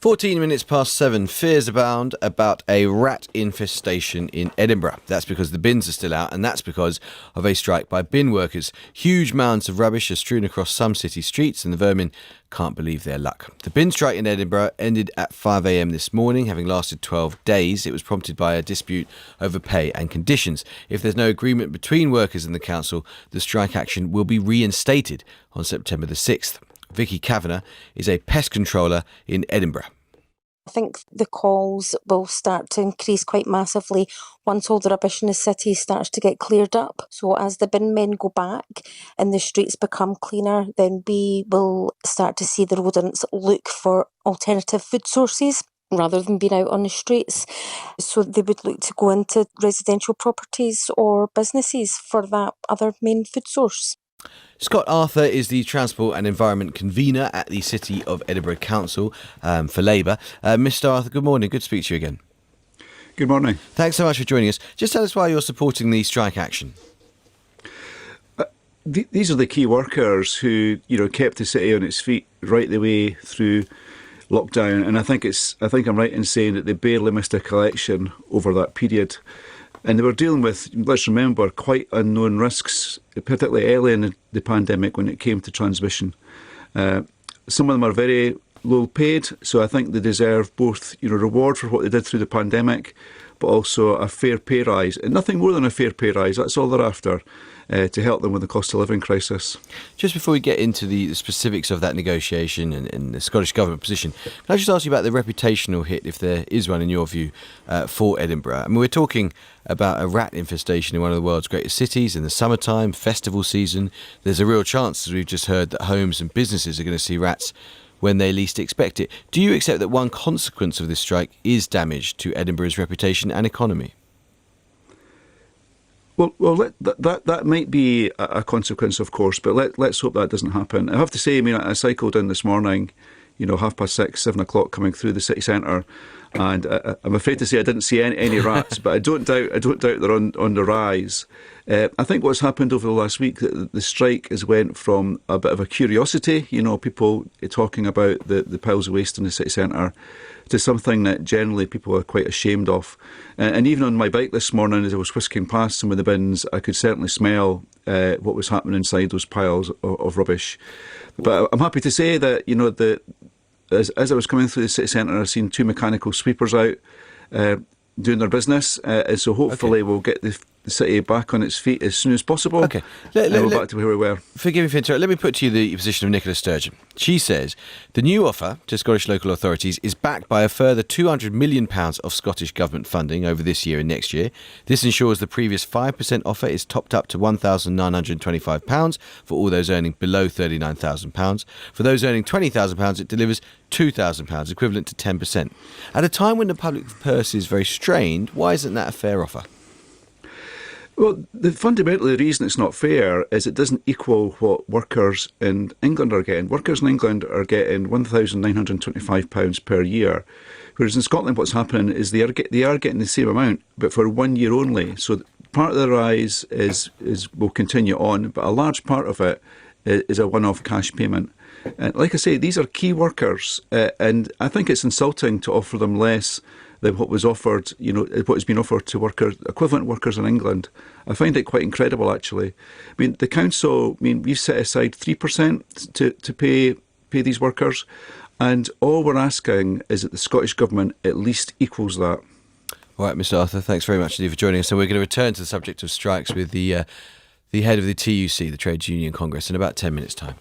14 minutes past 7, fears abound about a rat infestation in Edinburgh. That's because the bins are still out, and that's because of a strike by bin workers. Huge mounds of rubbish are strewn across some city streets, and the vermin can't believe their luck. The bin strike in Edinburgh ended at 5 a.m. this morning, having lasted 12 days. It was prompted by a dispute over pay and conditions. If there's no agreement between workers and the council, the strike action will be reinstated on September the 6th. Vicky Kavanagh is a pest controller in Edinburgh. I think the calls will start to increase quite massively once all the rubbish in the city starts to get cleared up. So as the bin men go back and the streets become cleaner, then we will start to see the rodents look for alternative food sources rather than being out on the streets. So they would look to go into residential properties or businesses for that other main food source. Scott Arthur is the Transport and Environment Convener at the City of Edinburgh Council for Labour. Mr Arthur, good morning. Good to speak to you again. Good morning. Thanks so much for joining us. Just tell us why you're supporting the strike action. These are the key workers who, kept the city on its feet right the way through lockdown, and I think I'm right in saying that they barely missed a collection over that period. And they were dealing with, let's remember, quite unknown risks, particularly early in the pandemic when it came to transmission. Some of them are very low paid, so I think they deserve both, reward for what they did through the pandemic, but also a fair pay rise. And nothing more than a fair pay rise, that's all they're after, to help them with the cost of living crisis. Just before we get into the specifics of that negotiation and the Scottish Government position, can I just ask you about the reputational hit, if there is one in your view, for Edinburgh? I mean, we're talking about a rat infestation in one of the world's greatest cities in the summertime, festival season. There's a real chance, as we've just heard, that homes and businesses are going to see rats when they least expect it. Do you accept that one consequence of this strike is damage to Edinburgh's reputation and economy? Well, that might be a consequence, of course, but let's hope that doesn't happen. I have to say, I cycled in this morning, 6:30, 7 o'clock, coming through the city centre, and I'm afraid to say I didn't see any rats, but I don't doubt they're on the rise. I think what's happened over the last week, that the strike has went from a bit of a curiosity, people talking about the piles of waste in the city centre, to something that generally people are quite ashamed of. And even on my bike this morning, as I was whisking past some of the bins, I could certainly smell what was happening inside those piles of rubbish. But I'm happy to say that, as I was coming through the city centre, I've seen 2 mechanical sweepers out doing their business. And so hopefully we'll get the city back on its feet as soon as possible. Okay. We're back to where we were. Forgive me for interrupting. Let me put to you the position of Nicola Sturgeon. She says the new offer to Scottish local authorities is backed by a further £200 million of Scottish Government funding over this year and next year. This ensures the previous 5% offer is topped up to £1,925 for all those earning below £39,000. For those earning £20,000, it delivers £2,000, equivalent to 10%. At a time when the public purse is very strained, why isn't that a fair offer? Well, fundamentally the reason it's not fair is it doesn't equal what workers in England are getting. Workers in England are getting £1,925 per year, whereas in Scotland what's happening is they are getting the same amount, but for 1 year only. So part of the rise will continue on, but a large part of it is a one-off cash payment. And like I say, these are key workers, and I think it's insulting to offer them less than what was offered, what has been offered to equivalent workers in England. I find it quite incredible, actually. The council, we've set aside 3% to pay these workers, and all we're asking is that the Scottish Government at least equals that. All right, Mr Arthur, thanks very much indeed for joining us. So we're going to return to the subject of strikes with the head of the TUC, the Trades Union Congress, in about 10 minutes' time.